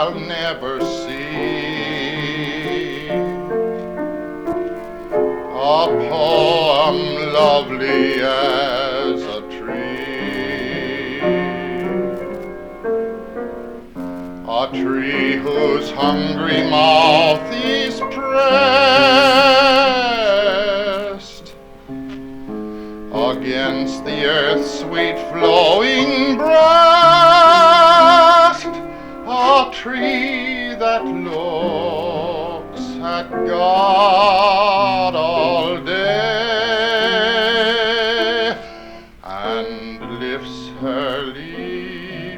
shall never see. A poem lovely as a tree, a tree whose hungry mouth is pressed against the earth's sweet flowing breast, a tree that looks at God all day and lifts her leafy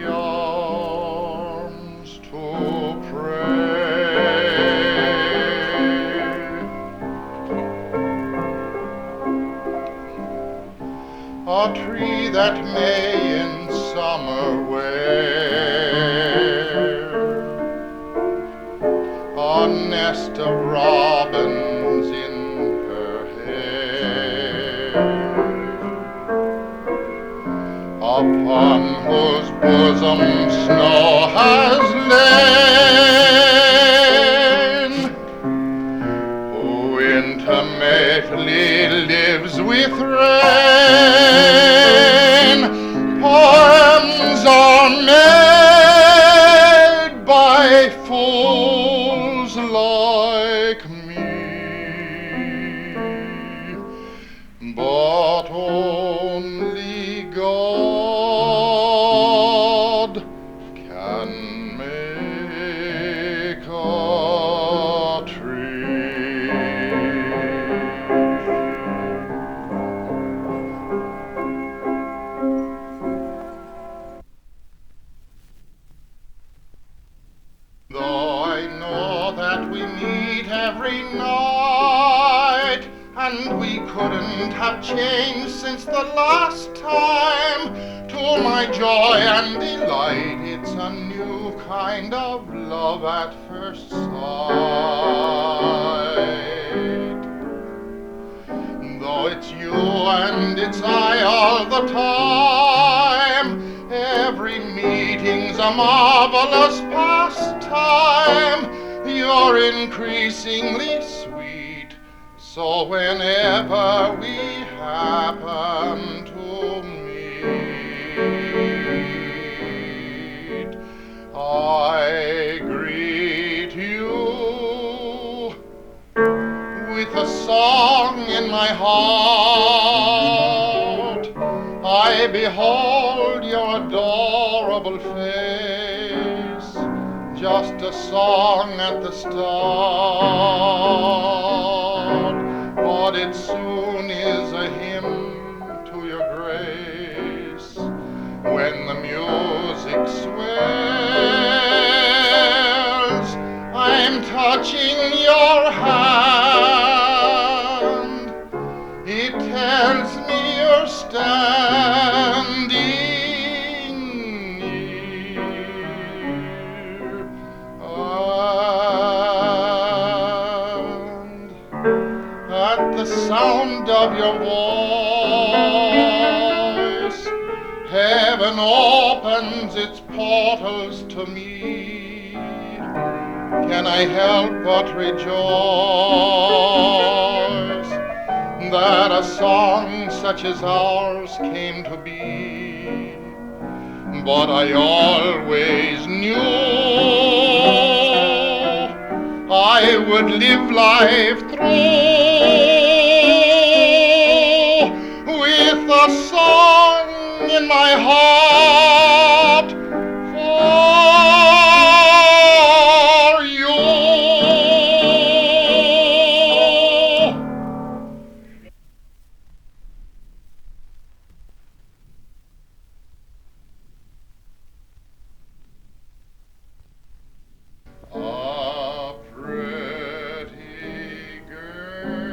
arms to pray. A tree that may in summer wear a nest of robins in her hair, upon whose bosom snow has lain, who intimately lives with rain. Poems are made by fools like me, but only God can make a tree. Though I know that we meet every night, and we couldn't have changed since the last time, to my joy and delight, it's a new kind of love at first sight. Though it's you and it's I all the time, every meeting's a marvelous pastime. You're increasingly sweet, so whenever we happen to meet, I greet you with a song in my heart. I behold your adorable face, just a song at the start, but it soon is a hymn to your grace. When the music swells, I'm touching your hand. It tells me you're standing near, and at the sound of your voice, heaven opens its portals to me. Can I help but rejoice that a song such as ours came to be? But I always knew I would live life through with a song in my heart for you. A pretty girl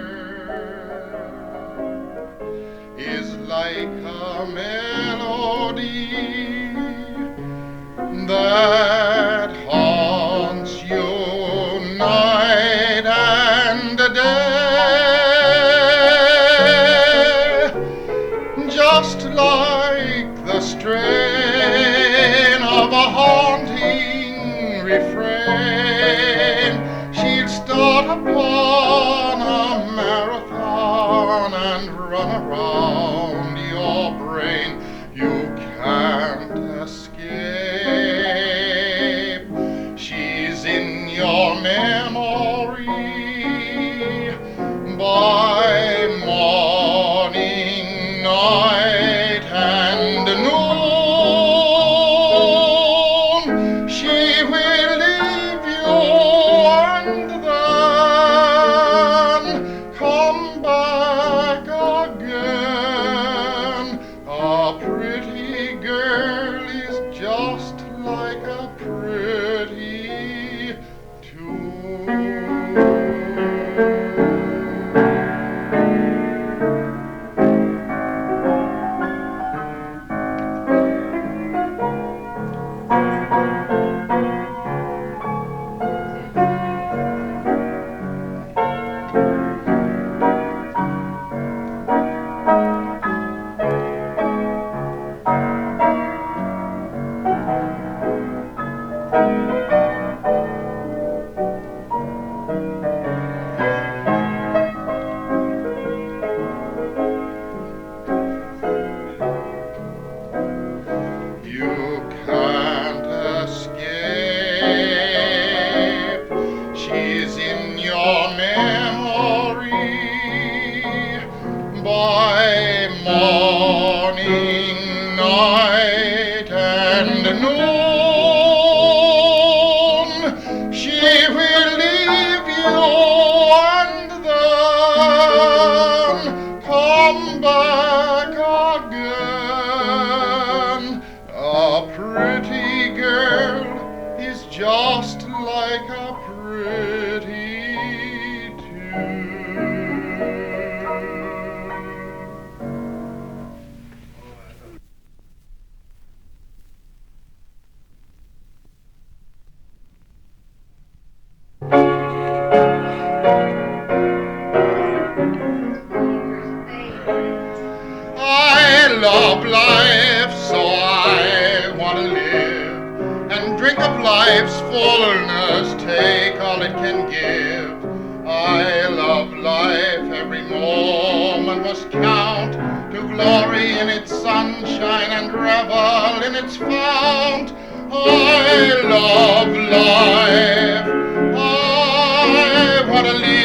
refrain. She'll start upon a marathon and run around your brain. You can't escape. She's in your memory by morning, night, and noon. She will leave you and then come back again. A pretty girl is just like a pretty tune. You can't escape. She's in your memory by morning, night, and noon. She will leave you and then come back again. A pretty girl is just like a pretty tune. I love life, so I want to live and drink of life's fullness, take all it can give. I love life, every moment must count, to glory in its sunshine and revel in its fount. I love life, I want to live.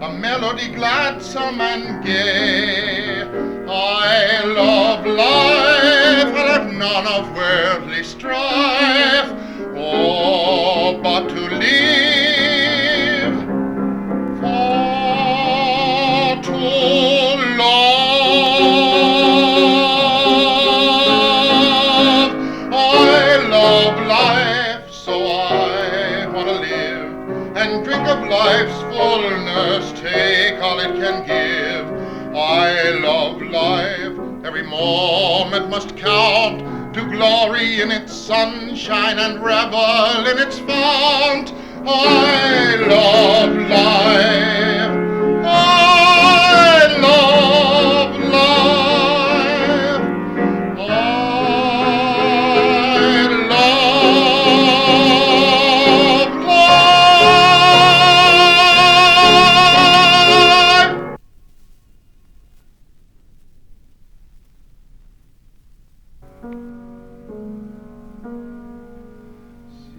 A melody gladsome and gay. I love life, and have none of worldly strife. Oh, but to live for to love. I love life, so I want to live and drink of life's fullness, take all it can give. I love life, every moment must count, to glory in its sunshine and revel in its fount. I love life, I love life, I love life.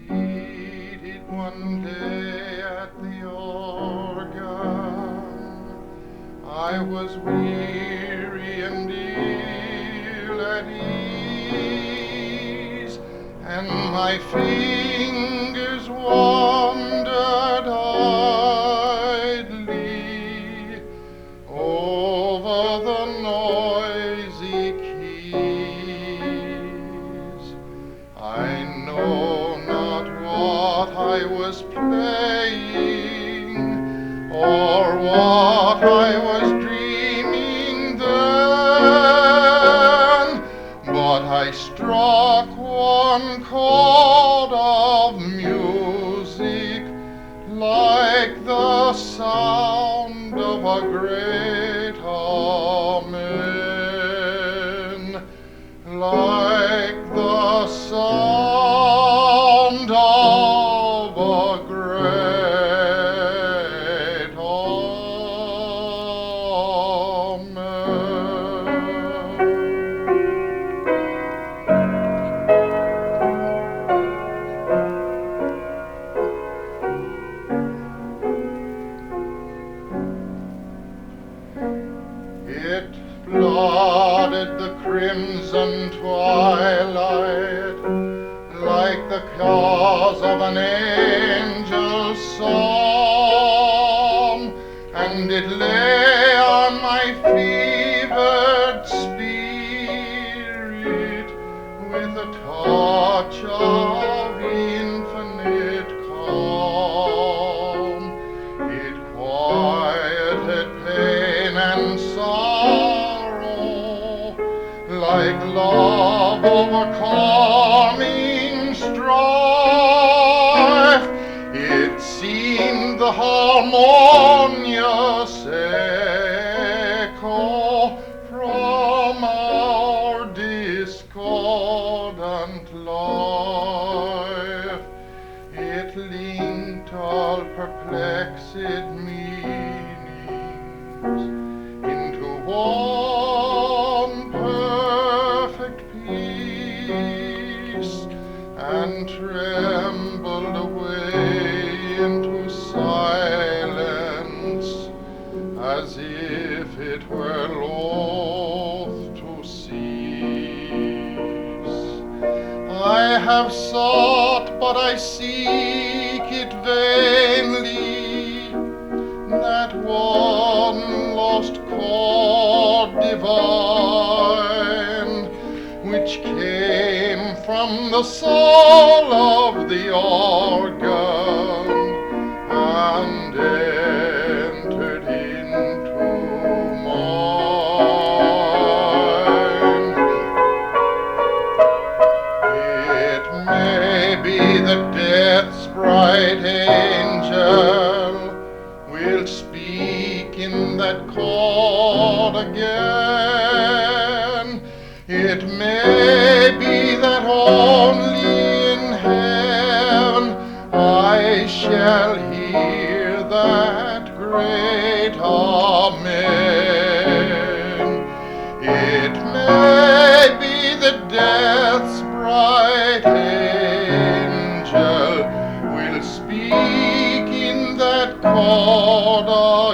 Seated one day at the organ, I was weary and ill at ease, and my fingers wandered idly over the noisy keys. I know not what I was playing, or what I was dreaming then. I struck one chord of music like the sound of a great amen, like the sound of a great It flooded the crimson twilight like the cause of an angel's psalm, and it lay on my fevered spirit with a touch of infinite calm. It quieted pain and sorrow like love overcoming strife. It seemed the harmonious echo from our discordant life. It linked all perplexed meanings into one perfect peace, and trembled away into silence as if it were loath to cease. I have sought, but I seek it vainly, that one lost chord divine, which came from the soul of the organ and entered into mine. It may be that death's bright angel will speak in that chord again. It may be that only in heaven I shall hear that great amen. It may be that death's bright angel will speak in that chord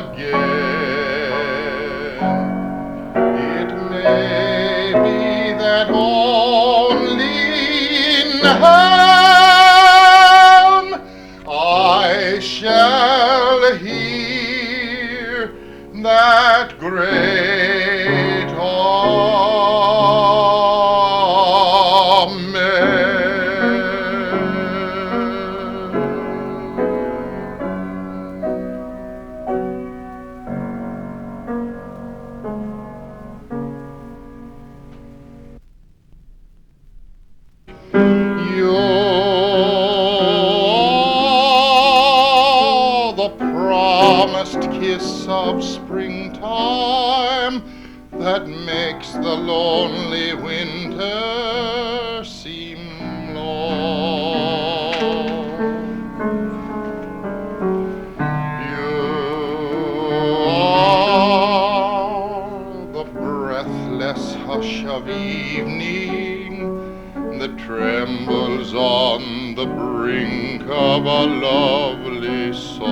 again. It may be that only in heaven I shall hear that great You're the promised kiss of springtime that makes the lonely winter seem long. You are the breathless hush of evening that trembles on the brink of a lovely song.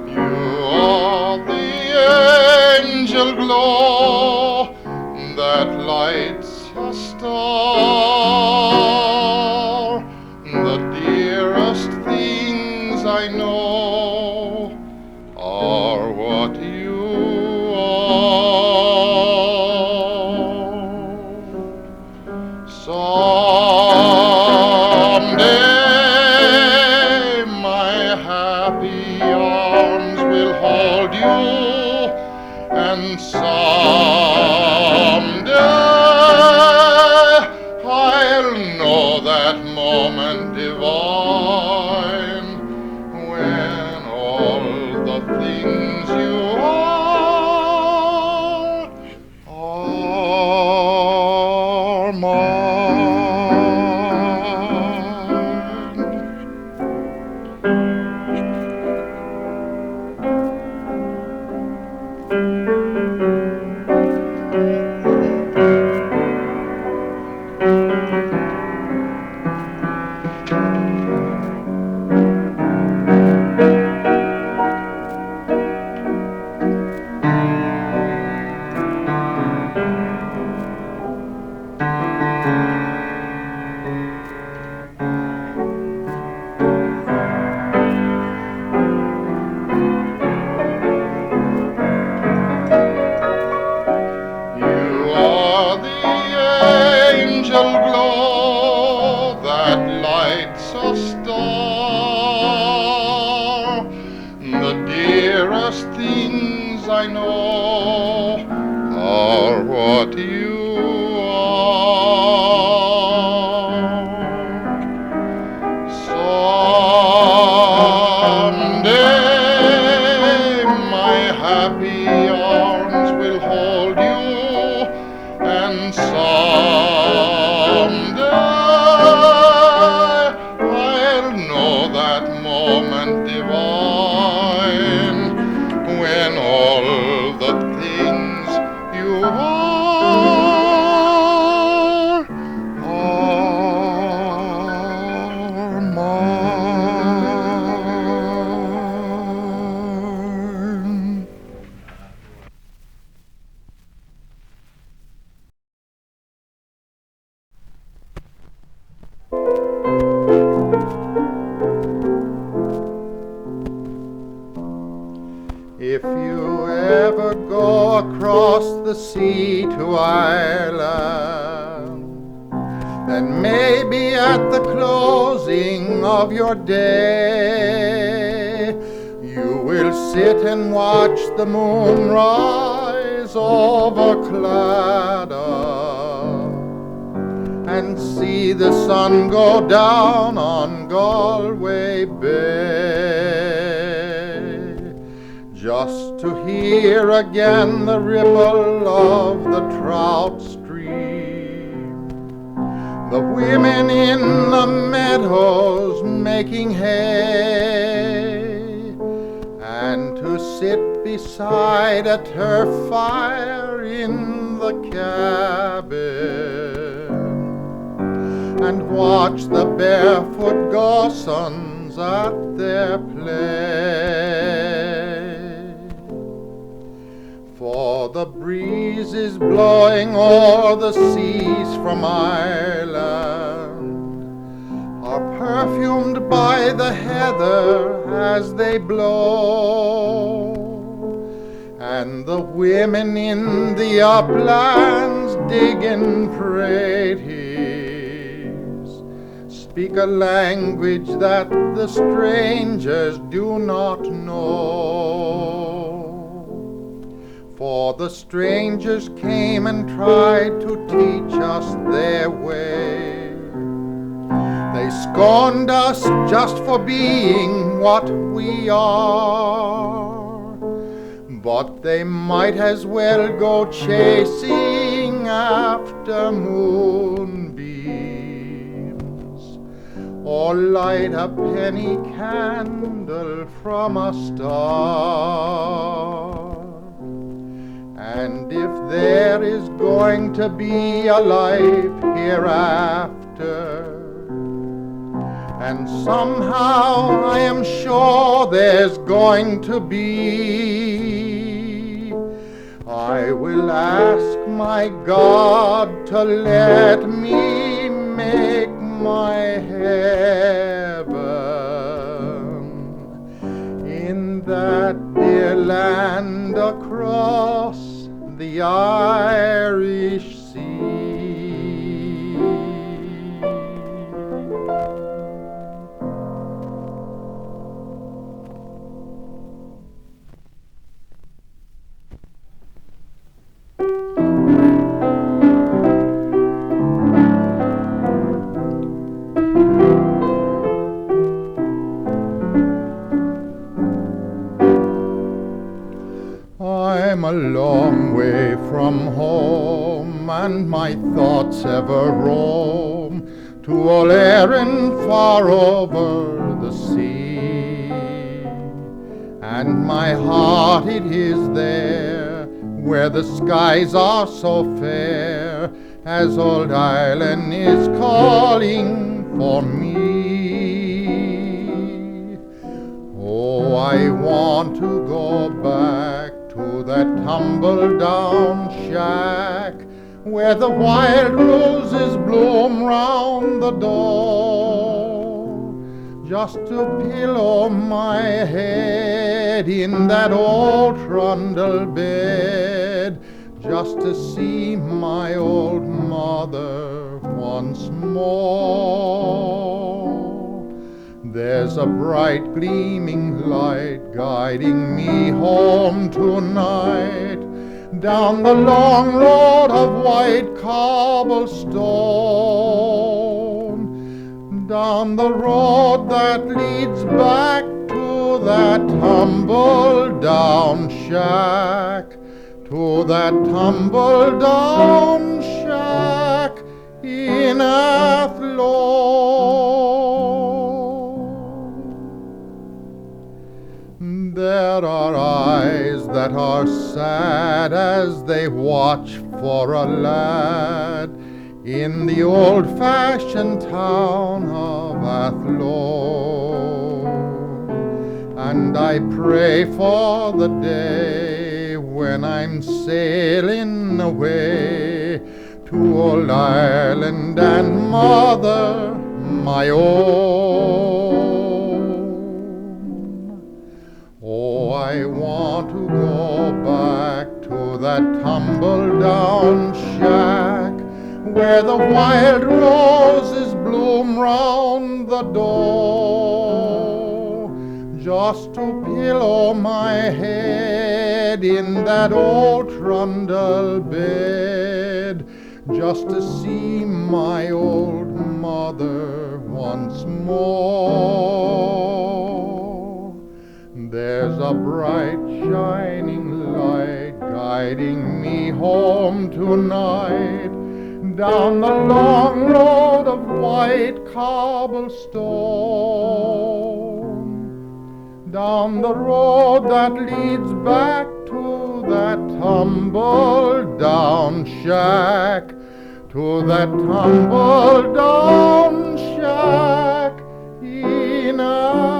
You are the angel glow that lights a star. The dearest things I know are what you someday my happy arms will hold you, and someday what you are. Someday my happy arms will hold you, and someday I'll know that moment divine when all the things you are mine. If you ever go across the sea to Ireland, then maybe at the closing of your day, you will sit and watch the moon rise over Claddagh and see the sun go down on Galway Bay, just to hear again the ripple of the trout stream, the women in the meadows making hay, and to sit beside a turf fire in the cabin and watch the barefoot gosons at their play. For the breeze is blowing o'er the seas from Ireland, are perfumed by the heather as they blow, and the women in the uplands digging praties speak a language that the strangers do not know. For the strangers came and tried to teach us their way. They scorned us just for being what we are, but they might as well go chasing after moonbeams, or light a penny candle from a star. And if there is going to be a life hereafter, and somehow I am sure there's going to be, I will ask my God to let me make my heaven in that dear land across the Irish Sea. I'm a long way from home, and my thoughts ever roam to all Erin far over the sea. And my heart it is there, where the skies are so fair, as old Ireland is calling for me. Oh, I want to go back to that tumble-down shack where the wild roses bloom round the door, just to pillow my head in that old trundle bed, just to see my old mother once more. There's a bright gleaming light guiding me home tonight, down the long road of white cobblestone, down the road that leads back to that tumble-down shack, to that tumble-down shack in Athlone. There are eyes that are sad as they watch for a lad in the old-fashioned town of Athlone. And I pray for the day when I'm sailing away to old Ireland and mother my own. Oh, I want to go back to that tumble-down shack where the wild roses bloom round the door, just to pillow my head in that old trundle bed, just to see my old mother once more. There's a bright shining light guiding me home tonight, down the long road of white cobblestone, down the road that leads back to that tumble-down shack, to that tumble-down shack in Athlone.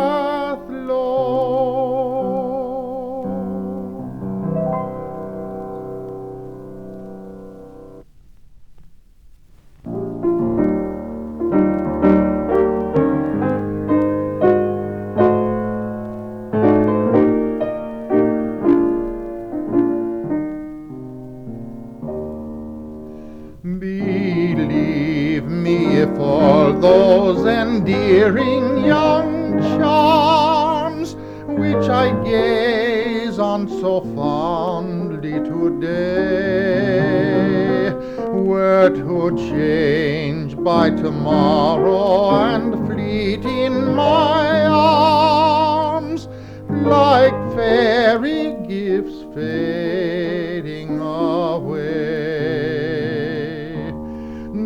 Believe me, if all those endearing young charms which I gaze on so fondly today were to change by tomorrow and fleet in my arms like fairy gifts fading away,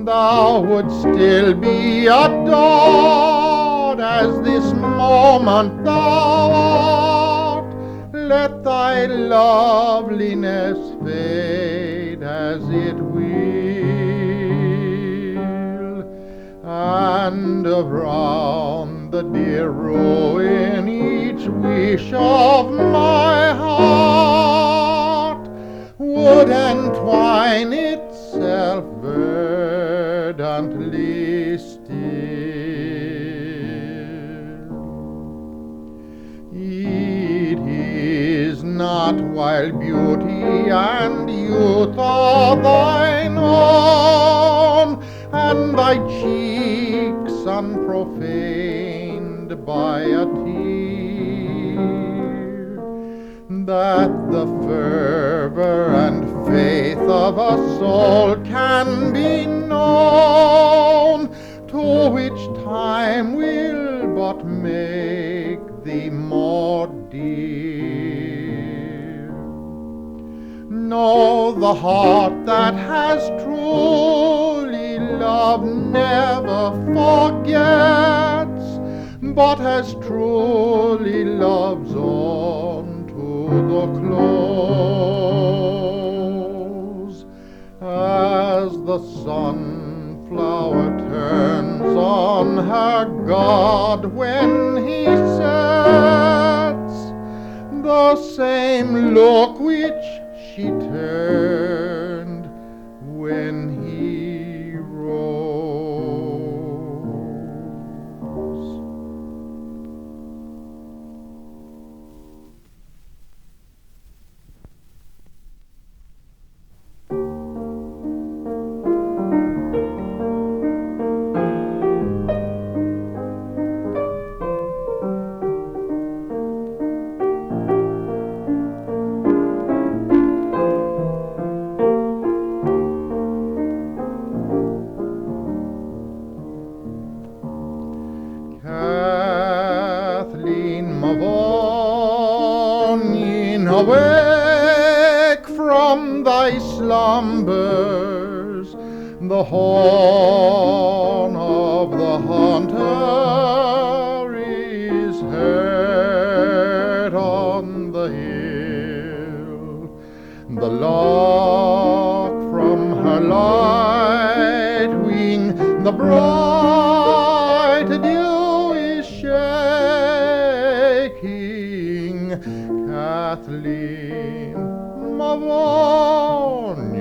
thou would still be adored as this moment thou art. Let thy loveliness fade as it will, and around the dear ruin each wish of my heart would entwine itself verdantly still. It is not while beauty and youth are thine own, and thy cheeks unprofaned by a tear, that the fervor and faith of a soul can be known, to which time will but make thee more dear. No, the heart that has truly loved never forgets, but as truly loves on to the close, as the sunflower turns on her god when he sets, the same look which she turned when he rose. awake from thy slumbers, the horn of the hunter is heard on the hill. The lark from her light wing, the bright dew is shaking. Kathleen, my warning,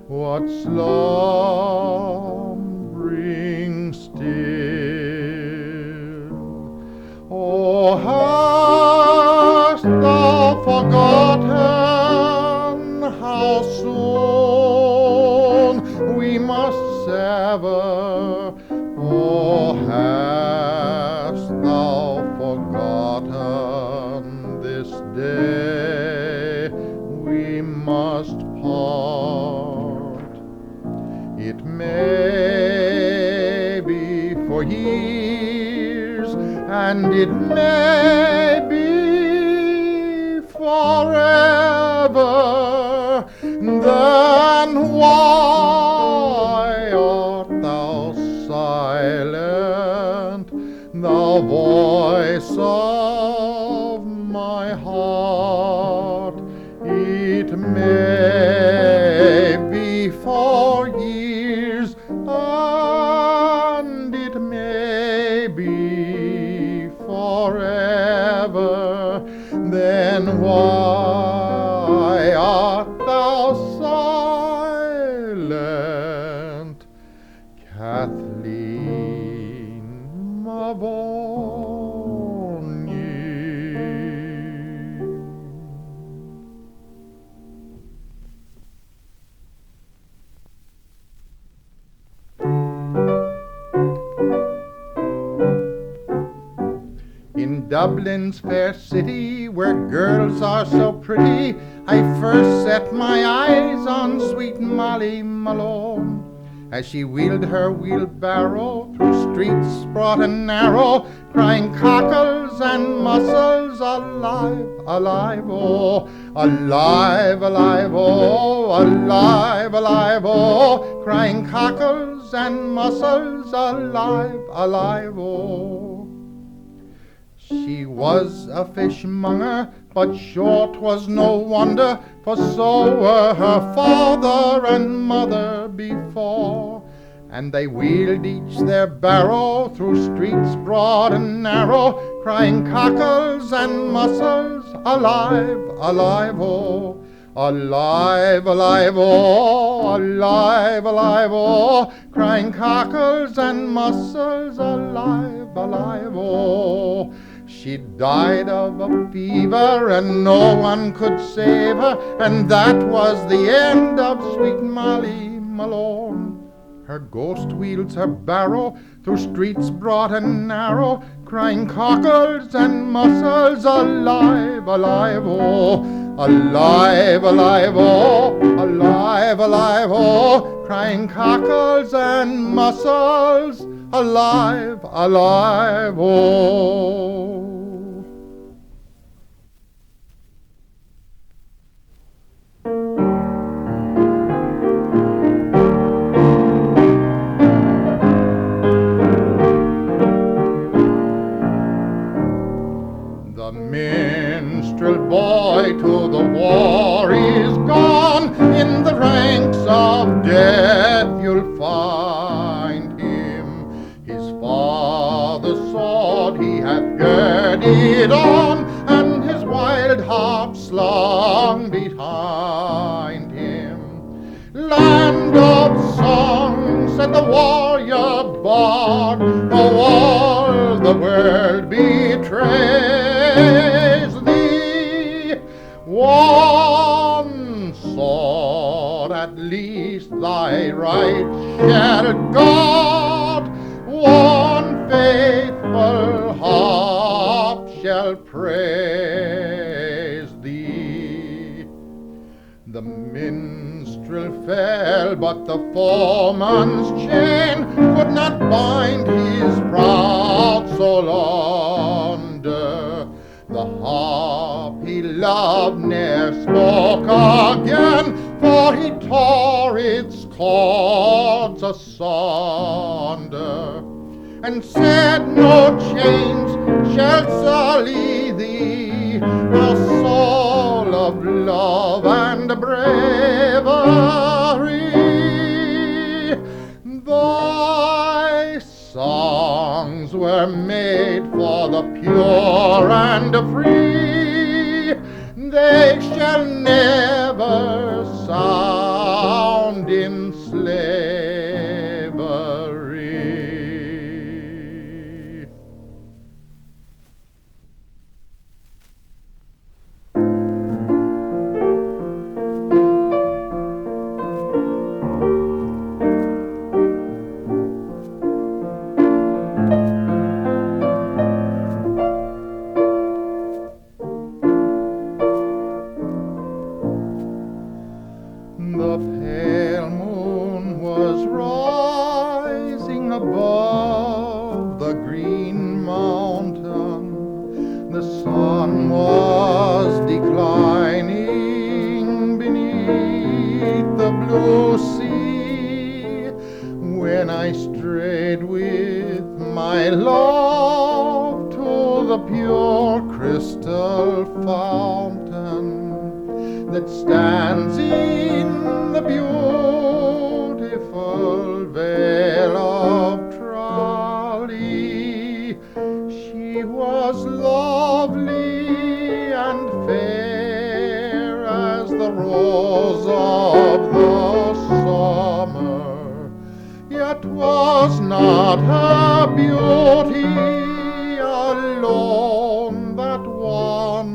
what slumbering still? Oh, hast thou forgotten how soon we must sever? Or hast thou forgotten this day we must part? It may be for years, and it may be forever. Then why art thou silent, thou voice of my heart? It may be for years, and it may be forever. Then why art thou silent, Kathleen, my born year? In Dublin's fair city, where girls are so pretty, I first set my eyes on sweet Molly Malone, as she wheeled her wheelbarrow through streets broad and narrow, crying cockles and mussels, alive, alive, oh, alive, alive, oh, alive, alive, oh, crying cockles and mussels, alive, alive, oh. She was a fishmonger, but sure 'twas no wonder, for so were her father and mother before. And they wheeled each their barrow through streets broad and narrow, crying cockles and mussels, alive, alive, oh, alive, alive, oh, alive, alive, oh, crying cockles and mussels, alive, alive, oh. She died of a fever, and no one could save her, and that was the end of sweet Molly Malone. Her ghost wheels her barrow through streets broad and narrow, crying cockles and mussels, alive, alive, oh, alive, alive, oh, alive, alive, oh, crying cockles and mussels, alive, alive, oh. The minstrel boy to the war is gone, in the ranks of death you'll find him. His father's sword he hath girded on, and his wild harp slung behind him. Land of song, said the warrior bard, though all the world betrays thee, one sword at least thy right shall guard, one faithful harp shall praise thee. The minstrel fell, but the foeman's chain could not bind his proud soul under. The harp he love ne'er spoke again, for he tore its cords asunder, and said, no chains shall sully thee, thou soul of love and bravery. Thy songs were made for the pure and free, they shall never sound in slavery. The pale moon was rising above the green mountain, the sun was declining beneath the blue sea, when I strayed with my love to the pure crystal fountain that stands in the beautiful vale of Tralee. She was lovely and fair as the rose of the summer, yet was not her beauty alone that won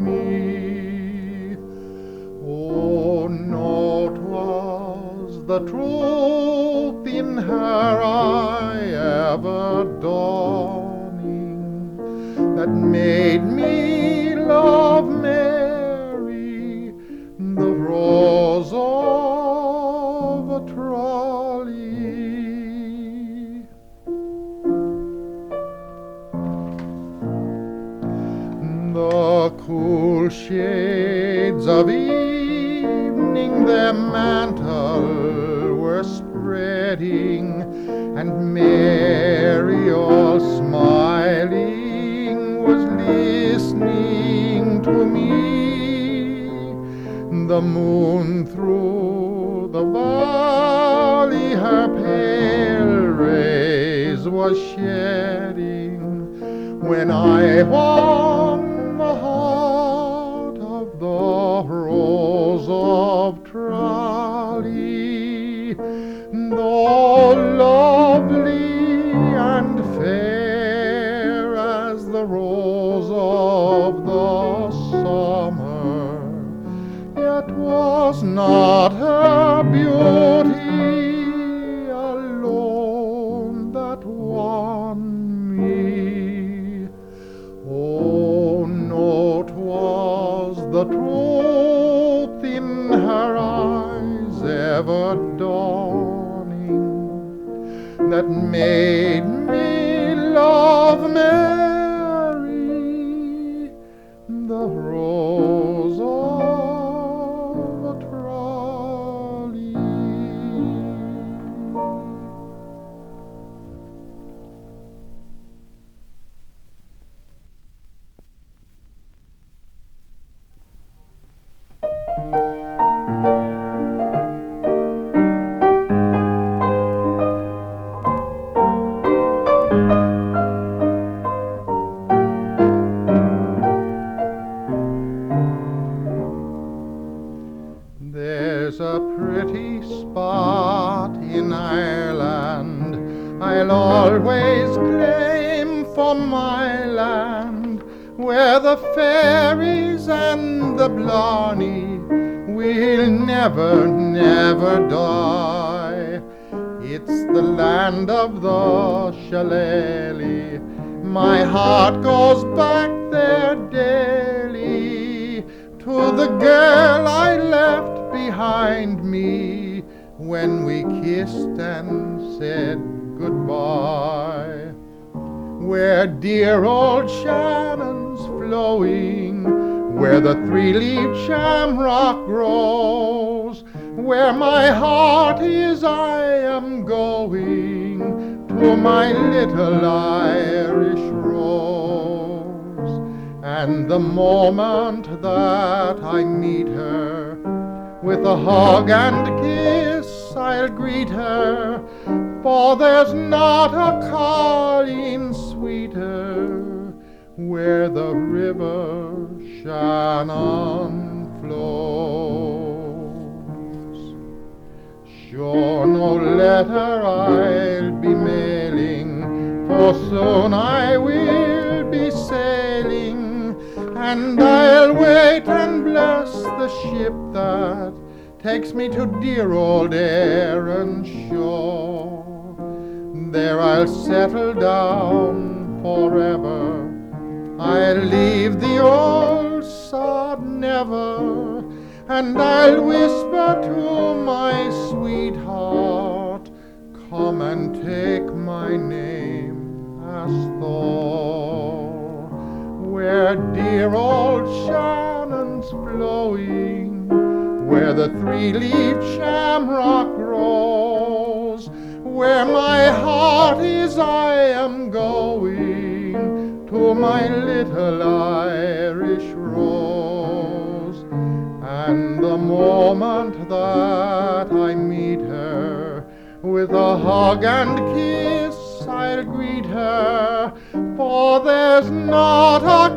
me. Oh, no, 'twas the truth in her eye ever dawning that made me love Mary, the rose of Tralee. The cool shades of evening their mantle were spreading, and Mary, all smiling, was listening to me. The moon through the valley her pale rays was shedding, when I won the heart of the rose of Tralee. Though lovely and fair as the rose of the summer, yet was not her beauty alone that won me. Oh, no, 'twas the truth in her eyes ever dawning that made me love Mary, the rose of Tralee. There's a pretty spot in Ireland I'll always claim for my land, where the fairies and the blarney will never, never die. It's the land of the shillelagh. My heart goes back there daily to the girl I left behind me when we kissed and said goodbye. Where dear old Shannon's flowing, where the three-leaved shamrock grows. Where my heart is, I am going to my little Irish rose. And the moment that I meet her, with a hug and kiss I'll greet her, for there's not a calling sweeter where the river Shannon flows. Sure, no letter I'll be mailing, for soon I will be sailing, and I'll wait and bless the ship that takes me to dear old Erin's shore. There I'll settle down forever, I'll leave the old sod never, and I'll whisper to my sweetheart, come and take my name as Thor. Where dear old Shannon's flowing, where the three-leaved shamrock grows, where my heart is, I am going to my little Irish rose. And the moment that I meet her, with a hug and kiss I'll greet her, for there's not a